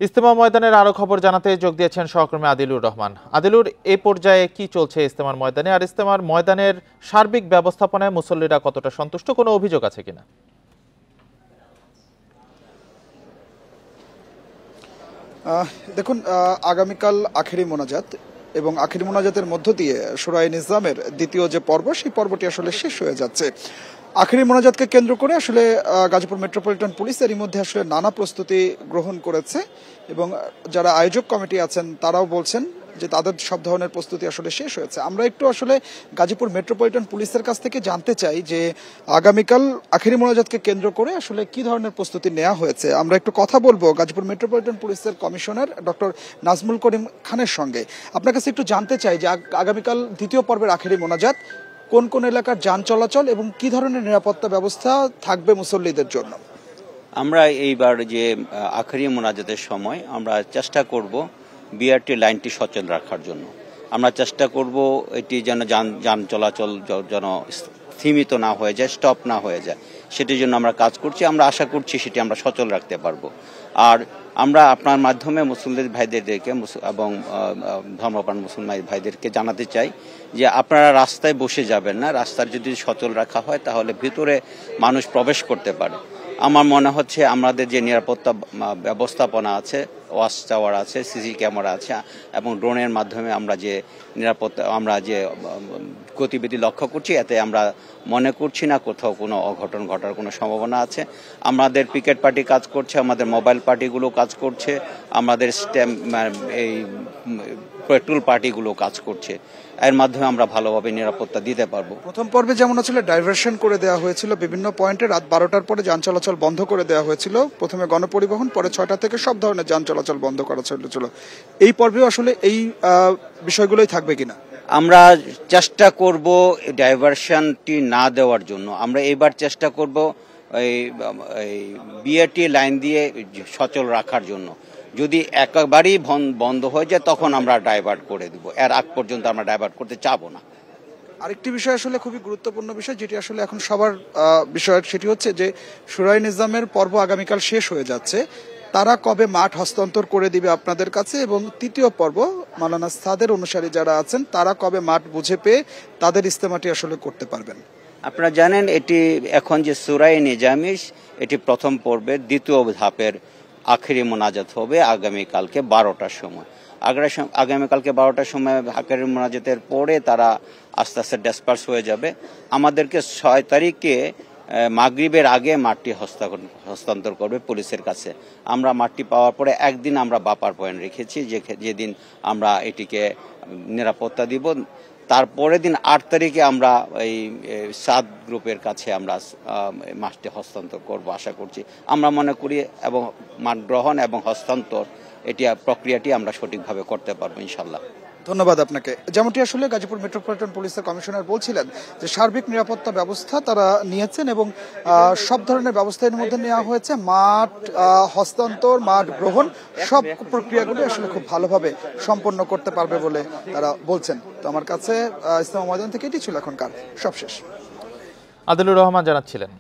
ইজতেমা ময়দানের আরো খবর জানাতে যোগ দিয়েছেন সহকর্মী আদিলুর রহমান। আদিলুর, এ পর্যায়ে কি চলছে ইজতেমার ময়দানে, আর ইজতেমার ময়দানের সার্বিক ব্যবস্থাপনায় মুসল্লিরা কতটা সন্তুষ্ট, কোনো অভিযোগ আছে কিনা? দেখুন, আগামীকাল আখেরি মোনাজাত এবং আখেরি মোনাজাতের মধ্য দিয়ে শুরায়ে নিজামের দ্বিতীয় যে পর্ব, সেই পর্বটি আসলে শেষ হয়ে যাচ্ছে। আখেরি মোনাজাতকে কেন্দ্র করে আসলে গাজীপুর মেট্রোপলিটন পুলিশ এরই মধ্যে আসলে নানা প্রস্তুতি গ্রহণ করেছে এবং যারা আয়োজক কমিটি আছেন তারাও বলছেন যে তাদের সব ধরনের প্রস্তুতি আসলে শেষ হয়েছে। আমরা একটু আসলে গাজীপুর মেট্রোপলিটন পুলিশের কাছ থেকে জানতে চাই যে আগামীকাল আখেরি মোনাজাতকে কেন্দ্র করে আসলে কি ধরনের প্রস্তুতি নেওয়া হয়েছে। আমরা একটু কথা বলবো গাজীপুর মেট্রোপলিটন পুলিশের কমিশনার ডক্টর নাজমুল করিম খানের সঙ্গে। আপনার কাছে একটু জানতে চাই যে আগামীকাল দ্বিতীয় পর্বের আখেরি মোনাজাত, কোন কোন এলাকার যান চলাচল এবং কি ধরনের নিরাপত্তা ব্যবস্থা থাকবে মুসল্লিদের জন্য? আমরা এইবার যে আখেরি মোনাজাতের সময় আমরা চেষ্টা করব বিআরটি লাইনটি সচল রাখার জন্য। আমরা চেষ্টা করব এটি যেন যান চলাচল যেন সীমিত না হয়ে যায়, স্টপ না হয়ে যায়, সেটির জন্য আমরা কাজ করছি। আমরা আশা করছি সেটি আমরা সচল রাখতে পারবো। আর আমরা আপনার মাধ্যমে মুসলিম ভাইদেরকে এবং ধর্মপ্রাণ মুসলমান ভাইদেরকে জানাতে চাই যে আপনারা রাস্তায় বসে যাবেন না। রাস্তার যদি সচল রাখা হয় তাহলে ভিতরে মানুষ প্রবেশ করতে পারে। আমার মনে হচ্ছে আমাদের যে নিরাপত্তা ব্যবস্থাপনা আছে, ওয়াচ টাওয়ার আছে, সিসি ক্যামেরা আছে এবং ড্রোনের মাধ্যমে আমরা যে গতিবিধি লক্ষ্য করছি, এতে আমরা মনে করছি না কোথাও কোনো অঘটন ঘটার কোনো সম্ভাবনা আছে। আমাদের পিকেট পার্টি কাজ করছে, আমাদের মোবাইল পার্টিগুলো কাজ করছে, আমাদের এই পেট্রোল পার্টিগুলো কাজ করছে। এর মাধ্যমে আমরা ভালোভাবে নিরাপত্তা দিতে পারবো। প্রথম পর্বে যেমন আসলে ডাইভারশন করে দেওয়া হয়েছিল, বিভিন্ন পয়েন্টে রাত 12টার পরে যান চলাচল বন্ধ করে দেওয়া হয়েছিল। প্রথমে গণপরিবহন, পরে 6টা থেকে সব ধরনের যান চলাচল বন্ধ করা হয়েছিল। এই পর্বেও আসলে এই বিষয়গুলোই থাকবে কিনা? আমরা চেষ্টা করব ডাইভারশনটি না দেওয়ার জন্য। আমরা এবার চেষ্টা করব এই বিআরটি লাইন দিয়ে সচল রাখার জন্য। যদি একেবারেই বন্ধ হয়ে যায় তখন আমরা ডাইভার্ট করে দিব। এর আগ পর্যন্ত আমরা ডাইভার্ট করতে চাবো না। আরেকটি বিষয় আসলে খুবই গুরুত্বপূর্ণ বিষয়, যেটি আসলে এখন সবার বিষয়, সেটি হচ্ছে যে শুরায়ে নিজামের পর্ব আগামীকাল শেষ হয়ে যাচ্ছে। তারা কবে মাঠ হস্তান্তর করে দিবে আপনাদের কাছে, এবং তৃতীয় পর্ব মাওলানা সাদের অনুসারী যারা আছেন তারা কবে মাঠ বুঝে পেয়ে তাদের ইজতেমাটি আসলে করতে পারবেন? আপনারা জানেন এটি এখন যে শুরায়ে নিজামি, এটি প্রথম পর্বের দ্বিতীয় ধাপের আখেরি মোনাজাত হবে আগামীকালকে 12টার সময়। আগামীকালকে 12টার সময় আখেরি মোনাজাতের পরে তারা আস্তে আস্তে ডিসপার্স হয়ে যাবে। আমাদেরকে 6 তারিখে মাগরিবের আগে মাঠটি হস্তান্তর করবে পুলিশের কাছে। আমরা মাঠটি পাওয়ার পরে একদিন আমরা বাপার পয়েন্ট রেখেছি, যেদিন আমরা এটিকে নিরাপত্তা দিব। তারপরের দিন 8 তারিখে আমরা এই সাদ গ্রুপের কাছে আমরা মাঠটি হস্তান্তর করব আশা করছি। আমরা মনে করি এবং মাঠ গ্রহণ এবং হস্তান্তর প্রক্রিয়াটি আমরা সঠিকভাবে করতে পারবো ইনশাল্লাহ। ধন্যবাদ আপনাকে। যেমনটি আসলে গাজীপুর মেট্রোপলিটন পুলিশের কমিশনার বলছিলেন যে সার্বিক নিরাপত্তা ব্যবস্থা তারা নিয়েছেন এবং সব ধরনের ব্যবস্থা এর মধ্যে নেওয়া হয়েছে। মাঠ হস্তান্তর, মাঠ গ্রহণ, সব প্রক্রিয়াগুলি আসলে খুব ভালোভাবে সম্পন্ন করতে পারবে বলে তারা বলছেন। তো আমার কাছে ইজতেমা ময়দান থেকে এটি ছিল এখনকার সবশেষ। আদিলুর রহমান জানাচ্ছিলেন।